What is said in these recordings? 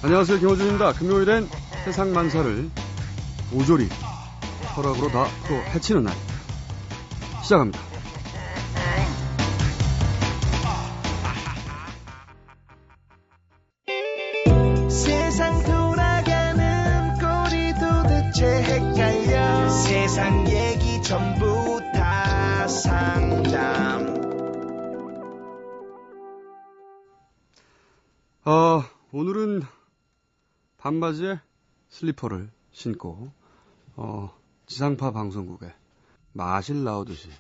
안녕하세요, 김호준입니다. 금요일엔 세상 만사를 모조리 철학으로 다 풀어 헤치는 날 시작합니다. 세상 돌아가는 꼴이 도대체 헷갈려. 세상 얘기 전부 다 상담. 오늘은 반바지에 슬리퍼를 신고 지상파 방송국에 마실 나오듯이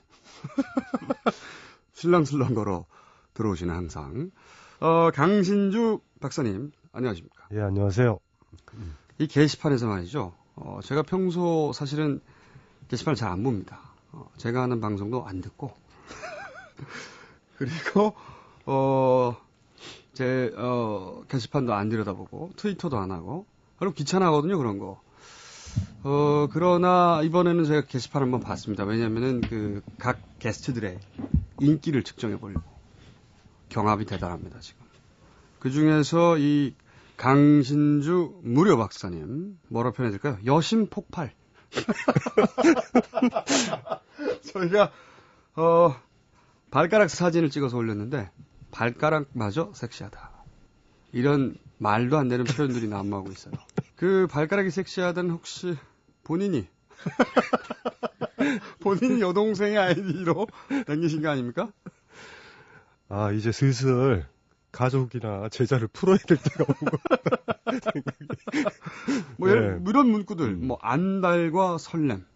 슬렁슬렁 걸어 들어오시는 항상 강신주 박사님 안녕하십니까? 예, 안녕하세요. 이 게시판에서 말이죠. 제가 평소 사실은 게시판을 잘 안 봅니다. 제가 하는 방송도 안 듣고 그리고 제 게시판도 안 들여다보고 트위터도 안 하고 그럼 귀찮아하거든요, 그런 거. 그러나 이번에는 제가 게시판 한번 봤습니다. 왜냐면은 각 게스트들의 인기를 측정해 보려고. 경합이 대단합니다, 지금. 그 중에서 이 강신주 무료 박사님 뭐라 표현해야 될까요? 여심 폭발. 저희가 발가락 사진을 찍어서 올렸는데 발가락마저 섹시하다. 이런 말도 안 되는 표현들이 난무하고 있어요. 그 발가락이 섹시하다는 혹시 본인이 여동생의 아이디로 남기신 거 아닙니까? 아, 이제 슬슬 가족이나 제자를 풀어야 될 때가 온 것 같다. 뭐 이런 문구들, 뭐 안달과 설렘,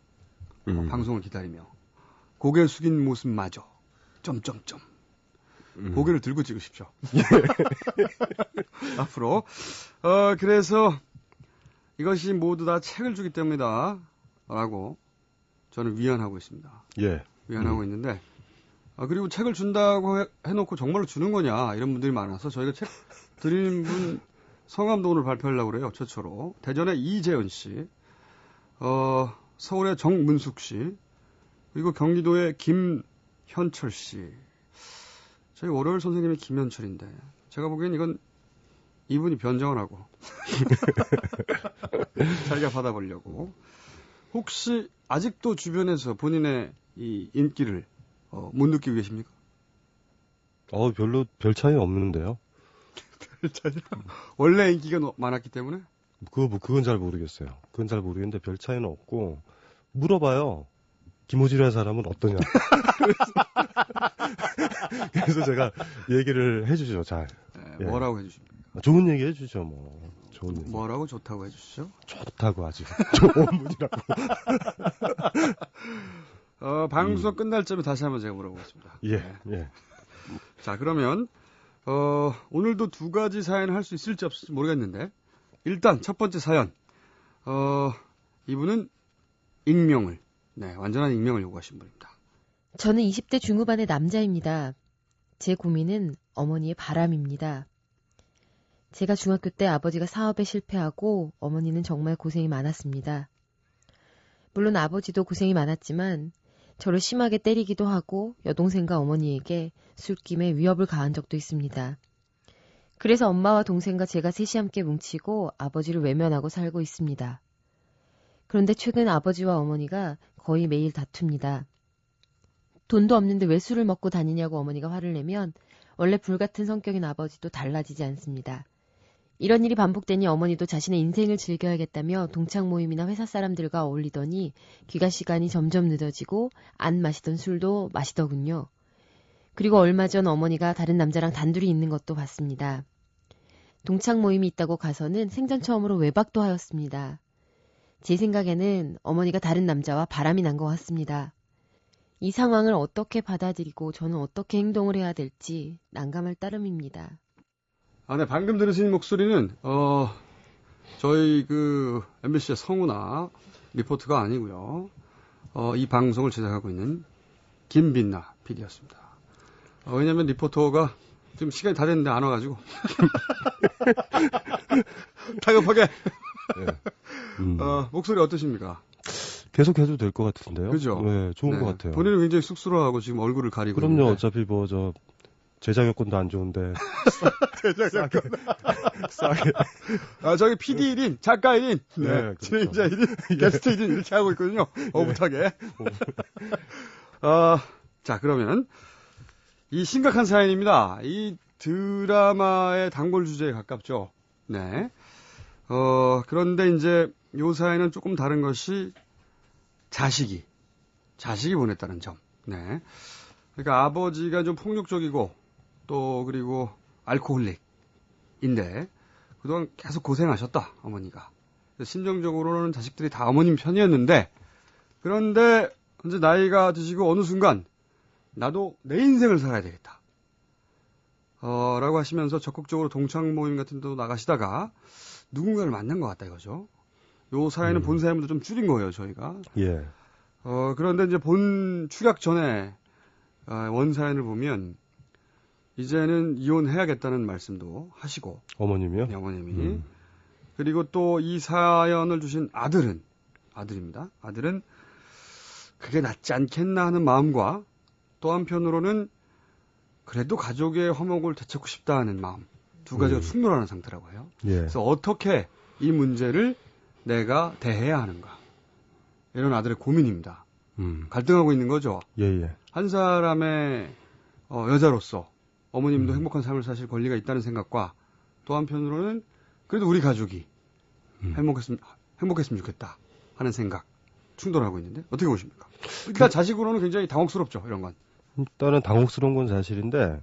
방송을 기다리며 고개 숙인 모습마저 점점점. 고개를 들고 찍으십시오. 앞으로. 그래서 이것이 모두 다 책을 주기 때문이다. 라고 저는 위안하고 있습니다. 예. 위안하고 있는데, 그리고 책을 준다고 해놓고 정말로 주는 거냐, 이런 분들이 많아서 저희가 책 드리는 분 성함도 오늘 발표하려고 그래요, 최초로. 대전의 이재현 씨, 서울의 정문숙 씨, 그리고 경기도의 김현철 씨. 저희 월요일 선생님이 김현철인데 제가 보기엔 이건 이분이 변장을 하고 자기가 받아보려고. 혹시 아직도 주변에서 본인의 이 인기를 못 느끼고 계십니까? 별로 별 차이 없는데요. 별 차이? 원래 인기가 많았기 때문에? 그건 잘 모르겠어요. 그건 잘 모르겠는데 별 차이는 없고 물어봐요. 김호준이라는 사람은 어떠냐. 그래서 제가 얘기를 해주죠, 잘. 네, 뭐라고 해주십니까? 좋은 얘기 해주죠, 뭐. 좋은 얘기. 뭐라고 좋다고 해주시죠? 좋다고 아주. 좋은 분이라고. 방송 끝날 점에 다시 한번 제가 물어보겠습니다. 예, 네. 예. 자, 그러면 오늘도 두 가지 사연을 할 수 있을지 없을지 모르겠는데 일단 첫 번째 사연. 이분은 익명을, 완전한 익명을 요구하신 분입니다. 저는 20대 중후반의 남자입니다. 제 고민은 어머니의 바람입니다. 제가 중학교 때 아버지가 사업에 실패하고 어머니는 정말 고생이 많았습니다. 물론 아버지도 고생이 많았지만 저를 심하게 때리기도 하고 여동생과 어머니에게 술김에 위협을 가한 적도 있습니다. 그래서 엄마와 동생과 제가 셋이 함께 뭉치고 아버지를 외면하고 살고 있습니다. 그런데 최근 아버지와 어머니가 거의 매일 다툽니다. 돈도 없는데 왜 술을 먹고 다니냐고 어머니가 화를 내면 원래 불같은 성격인 아버지도 달라지지 않습니다. 이런 일이 반복되니 어머니도 자신의 인생을 즐겨야겠다며 동창 모임이나 회사 사람들과 어울리더니 귀가 시간이 점점 늦어지고 안 마시던 술도 마시더군요. 그리고 얼마 전 어머니가 다른 남자랑 단둘이 있는 것도 봤습니다. 동창 모임이 있다고 가서는 생전 처음으로 외박도 하였습니다. 제 생각에는 어머니가 다른 남자와 바람이 난 것 같습니다. 이 상황을 어떻게 받아들이고 저는 어떻게 행동을 해야 될지 난감할 따름입니다. 네, 방금 들으신 목소리는 저희 MBC의 성우나 리포트가 아니고요. 이 방송을 제작하고 있는 김빈나 PD였습니다. 왜냐면 리포터가 지금 시간이 다 됐는데 안 와가지고 다급하게. 목소리 어떠십니까? 계속 해도 될 것 같은데요. 그죠? 네, 좋은 네. 것 같아요. 본인은 굉장히 쑥스러워하고 지금 얼굴을 가리고 그럼요. 있는데. 어차피 뭐 저 제작 여건도 안 좋은데 대장님. 싸게. 아, 저기 PD 1인, 작가 1인, 네, 그렇죠. 진행자 1인, 게스트 1인 이렇게 하고 있거든요. 오붓하게. 자, 그러면 이 심각한 사연입니다. 이 드라마의 단골 주제에 가깝죠. 네. 그런데 이제 요 사연은 조금 다른 것이 자식이 보냈다는 점. 네. 그러니까 아버지가 좀 폭력적이고 또 그리고 알코올릭인데 그동안 계속 고생하셨다, 어머니가. 심정적으로는 자식들이 다 어머님 편이었는데 그런데 이제 나이가 드시고 어느 순간 나도 내 인생을 살아야 되겠다. 라고 하시면서 적극적으로 동창 모임 같은 데도 나가시다가 누군가를 만난 것 같다 이거죠. 요 사연은 본 사연보다 좀 줄인 거예요, 저희가. 예. 그런데 이제 본 추락 전에 원 사연을 보면 이제는 이혼해야겠다는 말씀도 하시고 어머님이요? 네, 어머님이 그리고 또 이 사연을 주신 아들입니다. 아들은 그게 낫지 않겠나 하는 마음과 또 한편으로는 그래도 가족의 화목을 되찾고 싶다 하는 마음 두 가지가 충돌하는 상태라고 해요. 예. 그래서 어떻게 이 문제를 내가 대해야 하는가 이런 아들의 고민입니다. 갈등하고 있는 거죠. 예. 한 사람의 여자로서 어머님도 행복한 삶을 사실 권리가 있다는 생각과 또 한편으로는 그래도 우리 가족이 행복했으면 좋겠다 하는 생각 충돌하고 있는데 어떻게 보십니까? 일단 자식으로는 굉장히 당혹스럽죠, 이런 건. 일단은 당혹스러운 건 사실인데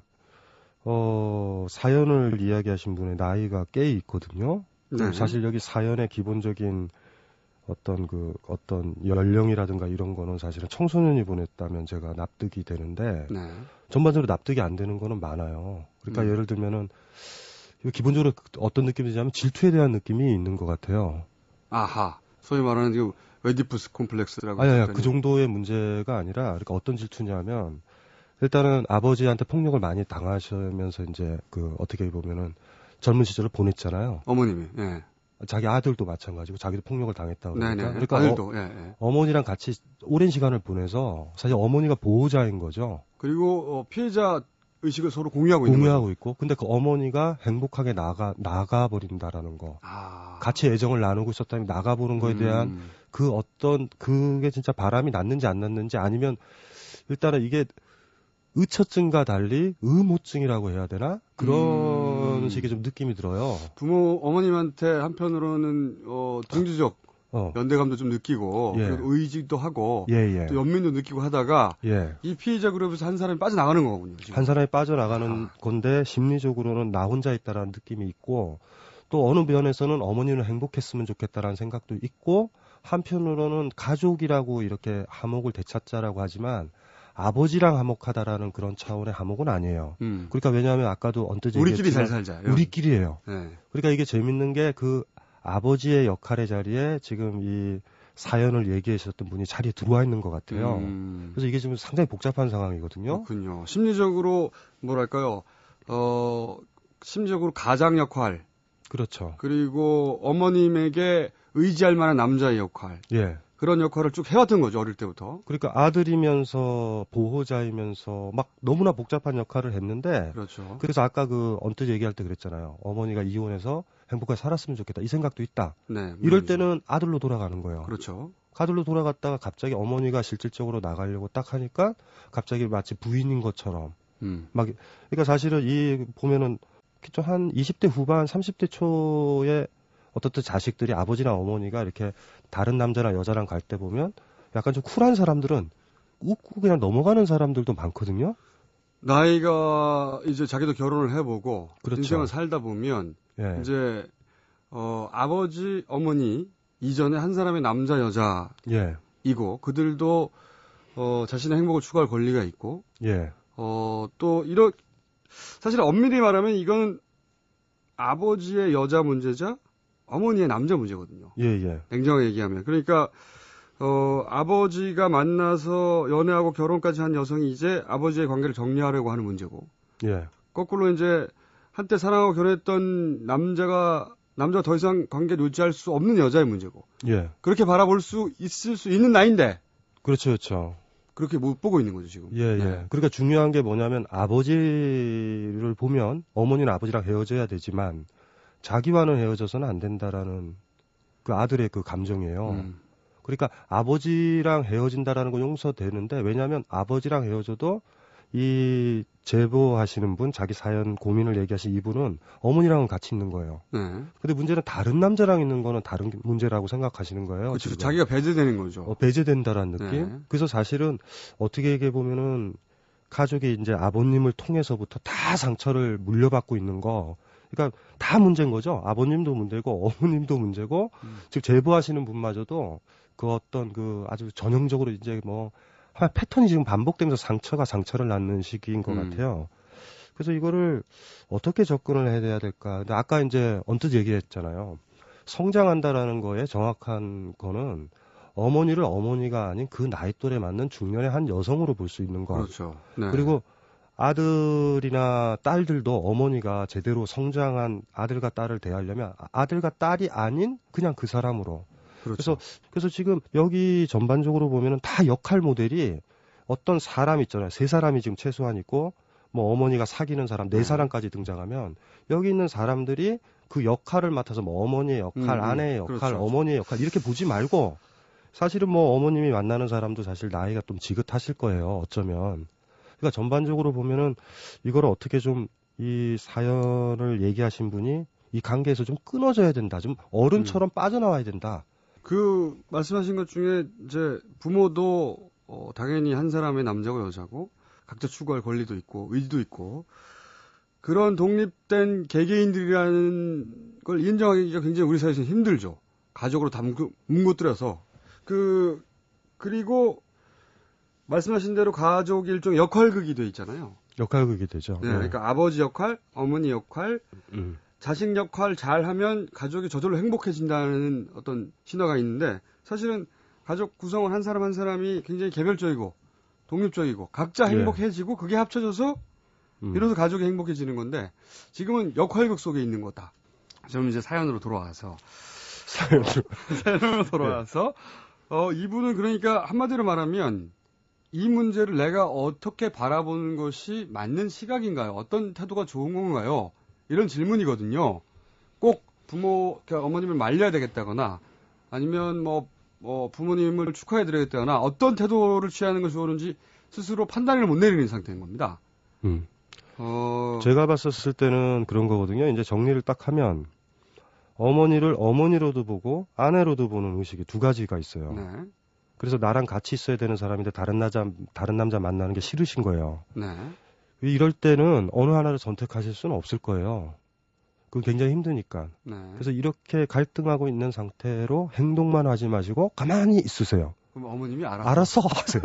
사연을 이야기하신 분의 나이가 꽤 있거든요. 네. 사실 여기 사연의 기본적인 어떤 연령이라든가 이런 거는 사실은 청소년이 보냈다면 제가 납득이 되는데 네. 전반적으로 납득이 안 되는 거는 많아요. 그러니까 예를 들면은 기본적으로 어떤 느낌이 드냐면 질투에 대한 느낌이 있는 것 같아요. 아하. 소위 말하는 그 웨디푸스 콤플렉스라고. 아니, 그 정도의 문제가 아니라, 그러니까 어떤 질투냐면, 일단은 아버지한테 폭력을 많이 당하시면서 이제 어떻게 보면은 젊은 시절을 보냈잖아요. 어머님이. 예. 자기 아들도 마찬가지고 자기도 폭력을 당했다고 그러니까. 네네. 그러니까 아들도. 예. 어머니랑 같이 오랜 시간을 보내서 사실 어머니가 보호자인 거죠. 그리고 피해자 의식을 서로 공유하고 있는 공유하고 있고, 근데 그 어머니가 행복하게 나가 버린다라는 거. 아. 같이 애정을 나누고 있었다면 나가보는 거에 대한 그게 진짜 바람이 났는지 안 났는지 아니면 일단은 이게 의처증과 달리 의무증이라고 해야 되나? 그런 식의 좀 느낌이 들어요. 어머님한테 한편으로는 동지적 연대감도 좀 느끼고 예. 그리고 의지도 하고 예. 또 연민도 느끼고 하다가 예. 이 피해자 그룹에서 한 사람이 빠져나가는 거군요. 지금. 한 사람이 빠져나가는 건데 심리적으로는 나 혼자 있다라는 느낌이 있고 또 어느 면에서는 어머니는 행복했으면 좋겠다라는 생각도 있고 한편으로는 가족이라고 이렇게 화목을 되찾자라고 하지만 아버지랑 화목하다라는 그런 차원의 화목은 아니에요. 그러니까 왜냐하면 아까도 언뜻 우리끼리 얘기했지만 잘 살자. 우리끼리예요. 네. 그러니까 이게 재밌는 게 아버지의 역할의 자리에 지금 이 사연을 얘기해 주셨던 분이 자리에 들어와 있는 것 같아요. 그래서 이게 지금 상당히 복잡한 상황이거든요. 그렇군요. 심리적으로 뭐랄까요? 심리적으로 가장 역할. 그렇죠. 그리고 어머님에게 의지할 만한 남자의 역할. 예. 그런 역할을 쭉 해왔던 거죠, 어릴 때부터. 그러니까 아들이면서 보호자이면서 막 너무나 복잡한 역할을 했는데 그렇죠. 그래서 아까 언뜻 얘기할 때 그랬잖아요. 어머니가 이혼해서 행복하게 살았으면 좋겠다. 이 생각도 있다. 네. 이럴 때는 아들로 돌아가는 거예요. 그렇죠. 아들로 돌아갔다가 갑자기 어머니가 실질적으로 나가려고 딱 하니까 갑자기 마치 부인인 것처럼 그러니까 사실은 보면은 한 20대 후반, 30대 초에 어떻든 자식들이 아버지나 어머니가 이렇게 다른 남자나 여자랑 갈 때 보면 약간 좀 쿨한 사람들은 웃고 그냥 넘어가는 사람들도 많거든요. 나이가 이제 자기도 결혼을 해보고 그렇죠. 인생을 살다 보면 예. 이제 아버지, 어머니 이전에 한 사람의 남자, 여자이고 예. 그들도 자신의 행복을 추구할 권리가 있고 예. 또 사실 엄밀히 말하면 이거는 아버지의 여자 문제자, 어머니의 남자 문제거든요. 예. 냉정하게 얘기하면. 그러니까 아버지가 만나서 연애하고 결혼까지 한 여성이 이제 아버지의 관계를 정리하려고 하는 문제고. 예. 거꾸로 이제 한때 사랑하고 결혼했던 남자가 남자와 더 이상 관계를 유지할 수 없는 여자의 문제고. 예. 그렇게 바라볼 수 있을 수 있는 나이인데. 그렇죠, 그렇죠. 그렇게 못 보고 있는 거죠, 지금. 예, 예. 네. 그러니까 중요한 게 뭐냐면 아버지를 보면 어머니는 아버지랑 헤어져야 되지만 자기와는 헤어져서는 안 된다라는 그 아들의 그 감정이에요. 그러니까 아버지랑 헤어진다라는 건 용서되는데 왜냐하면 아버지랑 헤어져도 이 제보하시는 분, 자기 사연 고민을 얘기하신 이분은 어머니랑은 같이 있는 거예요. 네. 근데 문제는 다른 남자랑 있는 거는 다른 문제라고 생각하시는 거예요. 그렇죠. 지금. 자기가 배제되는 거죠. 배제된다라는 느낌. 네. 그래서 사실은 어떻게 얘기해 보면은 가족이 이제 아버님을 통해서부터 다 상처를 물려받고 있는 거. 그러니까 다 문제인 거죠. 아버님도 문제고 어머님도 문제고 지금 제보하시는 분마저도 그 어떤 그 아주 전형적으로 이제 뭐 패턴이 지금 반복되면서 상처가 상처를 낳는 시기인 것 같아요. 그래서 이거를 어떻게 접근을 해야 될까. 근데 아까 이제 언뜻 얘기했잖아요. 성장한다라는 거에 정확한 거는 어머니를 어머니가 아닌 그 나이 또래 맞는 중년의 한 여성으로 볼 수 있는 거. 그렇죠. 네. 그리고 아들이나 딸들도 어머니가 제대로 성장한 아들과 딸을 대하려면 아들과 딸이 아닌 그냥 그 사람으로. 그렇죠. 그래서 지금 여기 전반적으로 보면은 다 역할 모델이 어떤 사람 있잖아요. 세 사람이 지금 최소한 있고 뭐 어머니가 사귀는 사람 네 사람까지 등장하면 여기 있는 사람들이 그 역할을 맡아서 뭐 어머니의 역할, 아내의 역할, 그렇죠. 어머니의 역할 이렇게 보지 말고 사실은 뭐 어머님이 만나는 사람도 사실 나이가 좀 지긋하실 거예요. 어쩌면. 그러니까 전반적으로 보면은 이거를 어떻게 좀 이 사연을 얘기하신 분이 이 관계에서 좀 끊어져야 된다. 좀 어른처럼 빠져나와야 된다. 그 말씀하신 것 중에 이제 부모도 당연히 한 사람의 남자고 여자고 각자 추구할 권리도 있고 의지도 있고 그런 독립된 개개인들이라는 걸 인정하기가 굉장히 우리 사회에서는 힘들죠. 가족으로 다 뭉거뜨려서 그리고 말씀하신 대로 가족이 일종의 역할극이 돼 있잖아요. 역할극이 되죠. 네, 그러니까 아버지 역할, 어머니 역할, 음. 자식 역할 잘하면 가족이 저절로 행복해진다는 어떤 신화가 있는데 사실은 가족 구성원 한 사람 한 사람이 굉장히 개별적이고 독립적이고 각자 행복해지고 그게 합쳐져서 이로써 가족이 행복해지는 건데 지금은 역할극 속에 있는 거다. 저는 이제 사연으로 돌아와서 이분은 그러니까 한마디로 말하면 이 문제를 내가 어떻게 바라보는 것이 맞는 시각인가요? 어떤 태도가 좋은 건가요? 이런 질문이거든요. 꼭 그러니까 어머님을 말려야 되겠다거나 아니면 뭐 부모님을 축하해드려야겠다거나 어떤 태도를 취하는 것이 옳은지 스스로 판단을 못 내리는 상태인 겁니다. 제가 봤었을 때는 그런 거거든요. 이제 정리를 딱 하면 어머니를 어머니로도 보고 아내로도 보는 의식이 두 가지가 있어요. 네. 그래서 나랑 같이 있어야 되는 사람인데 다른 남자 만나는 게 싫으신 거예요. 네. 이럴 때는 어느 하나를 선택하실 수는 없을 거예요. 그건 굉장히 힘드니까. 네. 그래서 이렇게 갈등하고 있는 상태로 행동만 하지 마시고 가만히 있으세요. 그럼 어머님이 알아서 하세요.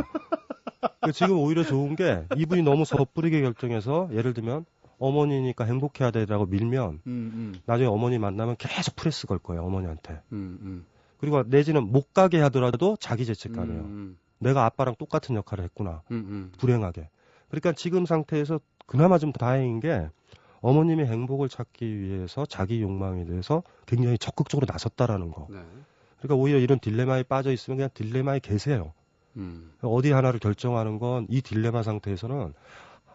지금 오히려 좋은 게 이분이 너무 섣부르게 결정해서 예를 들면 어머니니까 행복해야 되라고 밀면 나중에 어머니 만나면 계속 프레스 걸 거예요. 어머니한테. 그리고 내지는 못 가게 하더라도 자기 죄책감이에요. 내가 아빠랑 똑같은 역할을 했구나. 불행하게. 그러니까 지금 상태에서 그나마 좀 다행인 게 어머님의 행복을 찾기 위해서 자기 욕망에 대해서 굉장히 적극적으로 나섰다라는 거. 네. 그러니까 오히려 이런 딜레마에 빠져 있으면 그냥 딜레마에 계세요. 어디 하나를 결정하는 건 이 딜레마 상태에서는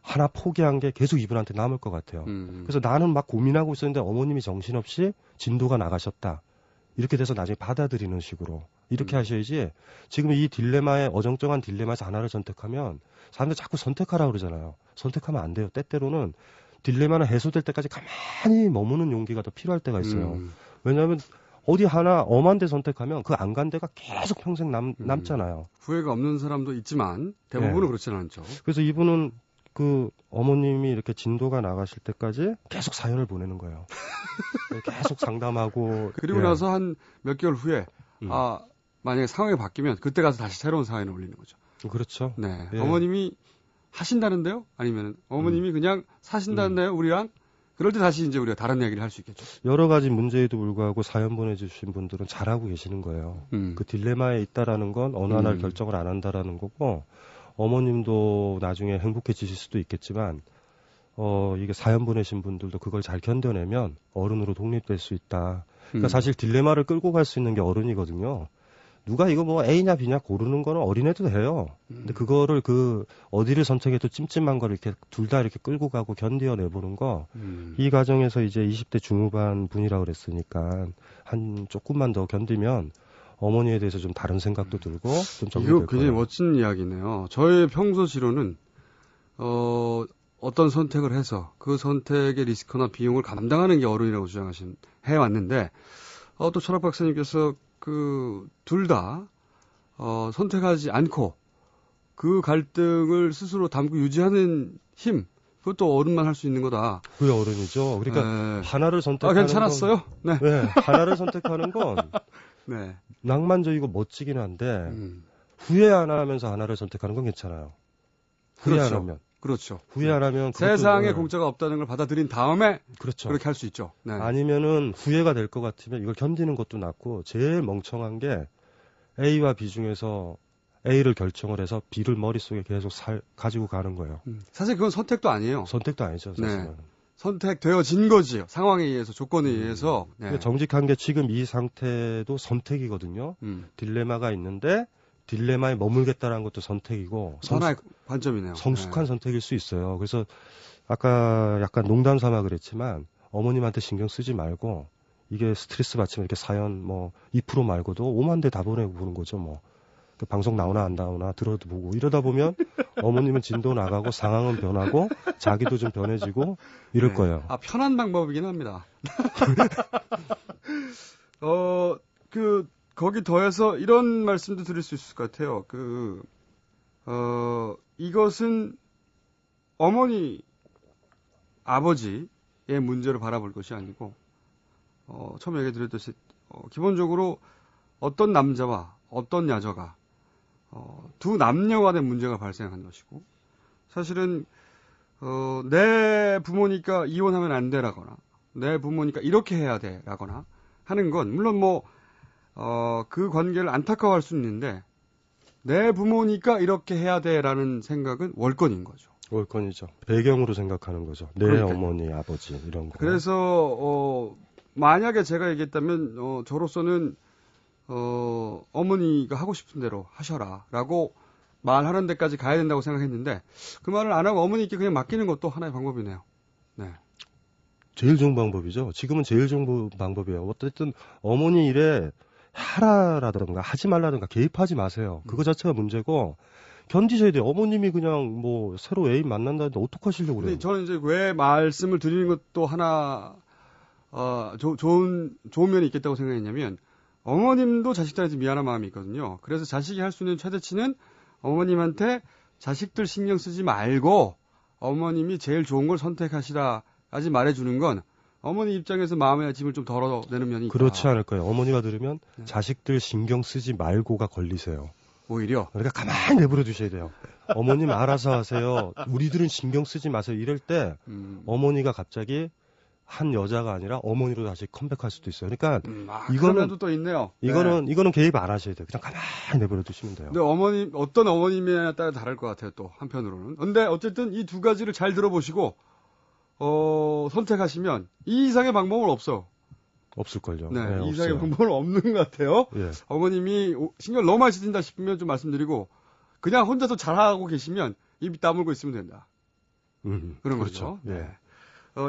하나 포기한 게 계속 이분한테 남을 것 같아요. 그래서 나는 막 고민하고 있었는데 어머님이 정신없이 진도가 나가셨다. 이렇게 돼서 나중에 받아들이는 식으로 이렇게 하셔야지 지금 이 딜레마에 어정쩡한 딜레마에서 하나를 선택하면 사람들 자꾸 선택하라고 그러잖아요. 선택하면 안 돼요. 때때로는 딜레마는 해소될 때까지 가만히 머무는 용기가 더 필요할 때가 있어요. 왜냐하면 어디 하나 엄한 데 선택하면 그 안 간 데가 계속 평생 남잖아요. 후회가 없는 사람도 있지만 대부분은 그렇지는 않죠. 그래서 이분은 그 어머님이 이렇게 진도가 나가실 때까지 계속 사연을 보내는 거예요. 계속 상담하고 그리고 나서 한 몇 개월 후에 만약에 상황이 바뀌면 그때 가서 다시 새로운 사연을 올리는 거죠. 그렇죠. 네. 예. 어머님이 하신다는데요? 아니면 어머님이 그냥 사신다는데요? 우리랑? 그럴 때 다시 이제 우리가 다른 이야기를 할 수 있겠죠. 여러 가지 문제에도 불구하고 사연 보내주신 분들은 잘하고 계시는 거예요. 그 딜레마에 있다라는 건 어느 하나를 결정을 안 한다라는 거고 어머님도 나중에 행복해지실 수도 있겠지만 이게 사연 보내신 분들도 그걸 잘 견뎌내면 어른으로 독립될 수 있다. 그러니까 사실 딜레마를 끌고 갈 수 있는 게 어른이거든요. 누가 이거 뭐 A냐 B냐 고르는 거는 어린애도 해요. 근데 그거를 어디를 선택해도 찜찜한 걸 이렇게 둘 다 이렇게 끌고 가고 견뎌내보는 거, 이 과정에서 이제 20대 중후반 분이라고 그랬으니까 한 조금만 더 견디면 어머니에 대해서 좀 다른 생각도 들고 좀 정리될 이거 굉장히 거예요. 멋진 이야기네요. 저의 평소 지로는 어떤 선택을 해서 그 선택의 리스크나 비용을 감당하는 게 어른이라고 해왔는데 또 철학 박사님께서 둘 다 선택하지 않고 그 갈등을 스스로 담고 유지하는 힘, 그것도 어른만 할 수 있는 거다. 그게 어른이죠. 그러니까 하나를 선택하는 괜찮았어요? 건, 네. 하나를 선택하는 건 네. 낭만적이고 멋지긴 한데 후회 안 하면서 하나를 선택하는 건 괜찮아요. 후회 그렇죠. 안 하면. 그렇죠. 후회 안 하면 세상에 공짜가 없다는 걸 받아들인 다음에 그렇죠. 그렇게 할 수 있죠. 네. 아니면은 후회가 될 것 같으면 이걸 견디는 것도 낫고 제일 멍청한 게 A와 B 중에서 A를 결정을 해서 B를 머릿속에 계속 가지고 가는 거예요. 사실 그건 선택도 아니에요. 선택도 아니죠, 사실은. 네. 선택되어진 거지. 상황에 의해서, 조건에 의해서. 네. 그러니까 정직한 게 지금 이 상태도 선택이거든요. 딜레마가 있는데 딜레마에 머물겠다라는 것도 선택이고 하나의 관점이네요. 성숙한 선택일 수 있어요. 그래서 아까 약간 농담 삼아 그랬지만 어머님한테 신경 쓰지 말고 이게 스트레스 받치면 이렇게 사연 2% 말고도 5만 대 다 보내고 보는 거죠. 그 방송 나오나 안 나오나 들어도 보고 이러다 보면 어머님은 진도 나가고 상황은 변하고 자기도 좀 변해지고 이럴 거예요. 편한 방법이긴 합니다. 거기 더해서 이런 말씀도 드릴 수 있을 것 같아요. 이것은 어머니, 아버지의 문제를 바라볼 것이 아니고, 처음 얘기 드렸듯이, 기본적으로 어떤 남자와 어떤 여자가, 두 남녀 간의 문제가 발생한 것이고, 사실은, 내 부모니까 이혼하면 안 되라거나, 내 부모니까 이렇게 해야 되라거나 하는 건, 물론 그 관계를 안타까워할 수 있는데, 내 부모니까 이렇게 해야 돼라는 생각은 월권인 거죠. 월권이죠. 배경으로 생각하는 거죠. 내 그러니까요. 어머니, 아버지 이런 거. 그래서 만약에 제가 얘기했다면 저로서는 어머니가 하고 싶은 대로 하셔라라고 말하는 데까지 가야 된다고 생각했는데 그 말을 안 하고 어머니께 그냥 맡기는 것도 하나의 방법이네요. 네. 제일 좋은 방법이죠. 지금은 제일 좋은 방법이에요. 어쨌든 어머니 일에 하라라든가 하지 말라든가 개입하지 마세요. 그거 자체가 문제고 견디셔야 돼요. 어머님이 그냥 새로 애인 만난다는데 어떡하시려고 그래요? 저는 이제 왜 말씀을 드리는 것도 하나 좋은 면이 있겠다고 생각했냐면 어머님도 자식들한테 미안한 마음이 있거든요. 그래서 자식이 할 수 있는 최대치는 어머님한테 자식들 신경 쓰지 말고 어머님이 제일 좋은 걸 선택하시라까지 말해주는 건 어머니 입장에서 마음의 짐을 좀 덜어내는 면이 있다. 그렇지 않을까요? 어머니가 들으면 자식들 신경 쓰지 말고가 걸리세요. 오히려? 그러니까 가만히 내버려 두셔야 돼요. 어머님 알아서 하세요. 우리들은 신경 쓰지 마세요. 이럴 때 어머니가 갑자기 한 여자가 아니라 어머니로 다시 컴백할 수도 있어요. 그러니까 이거는 또 있네요. 이거는 개입 안 하셔야 돼요. 그냥 가만히 내버려 두시면 돼요. 근데 어떤 어머님에 따라 다를 것 같아요. 또 한편으로는. 근데 어쨌든 이 두 가지를 잘 들어보시고 선택하시면 이 이상의 방법은 없어. 없을걸요. 네, 이 이상의 방법은 없는 것 같아요. 예. 어머님이 신경 너무 많이 쓰신다 싶으면 좀 말씀드리고 그냥 혼자서 잘하고 계시면 입 다물고 있으면 된다. 그런 그렇죠. 거죠. 네.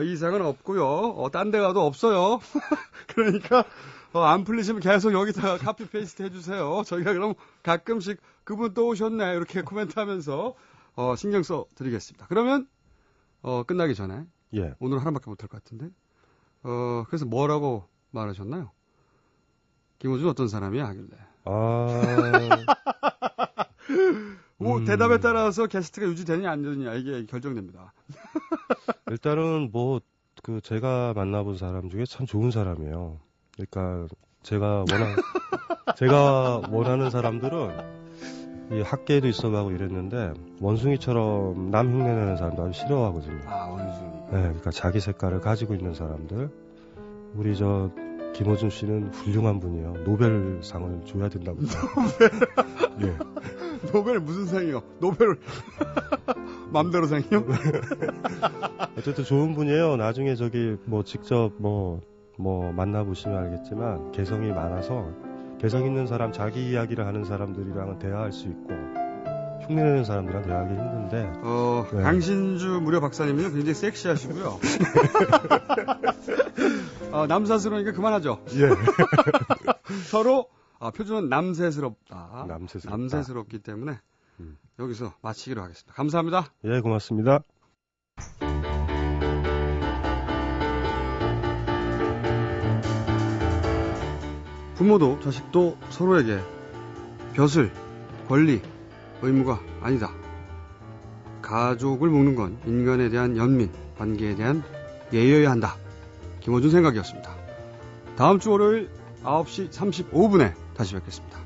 이 이상은 없고요. 딴 데 가도 없어요. 그러니까 안 풀리시면 계속 여기다가 카피 페이스트 해주세요. 저희가 그럼 가끔씩 그분 또 오셨네 이렇게 코멘트하면서 신경 써 드리겠습니다. 그러면 끝나기 전에 오늘 하나밖에 못할 것 같은데 그래서 뭐라고 말하셨나요? 김호준 어떤 사람이야 하길래. 대답에 따라서 게스트가 유지되느냐 안 되느냐 이게 결정됩니다. 일단은 제가 만나본 사람 중에 참 좋은 사람이에요. 그러니까 제가 원하는 사람들은 이 학계에도 있어가고 이랬는데 원숭이처럼 남 흉내내는 사람도 아주 싫어하거든요. 원숭이. 네, 그러니까 자기 색깔을 가지고 있는 사람들. 우리 김호준 씨는 훌륭한 분이에요. 노벨상을 줘야 된다고. 예. 노벨 무슨 상이요? 노벨 맘대로 상이요? 어쨌든 좋은 분이에요. 나중에 저기 뭐 직접 뭐 만나보시면 알겠지만 개성이 많아서 개성 있는 사람, 자기 이야기를 하는 사람들이랑은 대화할 수 있고 흉내내는 사람들이랑 대화하기 힘든데. 네. 강신주 무려 박사님은요 굉장히 섹시하시고요. 남사스러우니까 그만하죠. 예. 서로 표준은 남세스럽다. 남세스럽다. 남세스럽기 때문에 여기서 마치기로 하겠습니다. 감사합니다. 예, 고맙습니다. 부모도 자식도 서로에게 벼슬, 권리, 의무가 아니다. 가족을 묶는 건 인간에 대한 연민, 관계에 대한 예의여야 한다. 김어준 생각이었습니다. 다음 주 월요일 9시 35분에 다시 뵙겠습니다.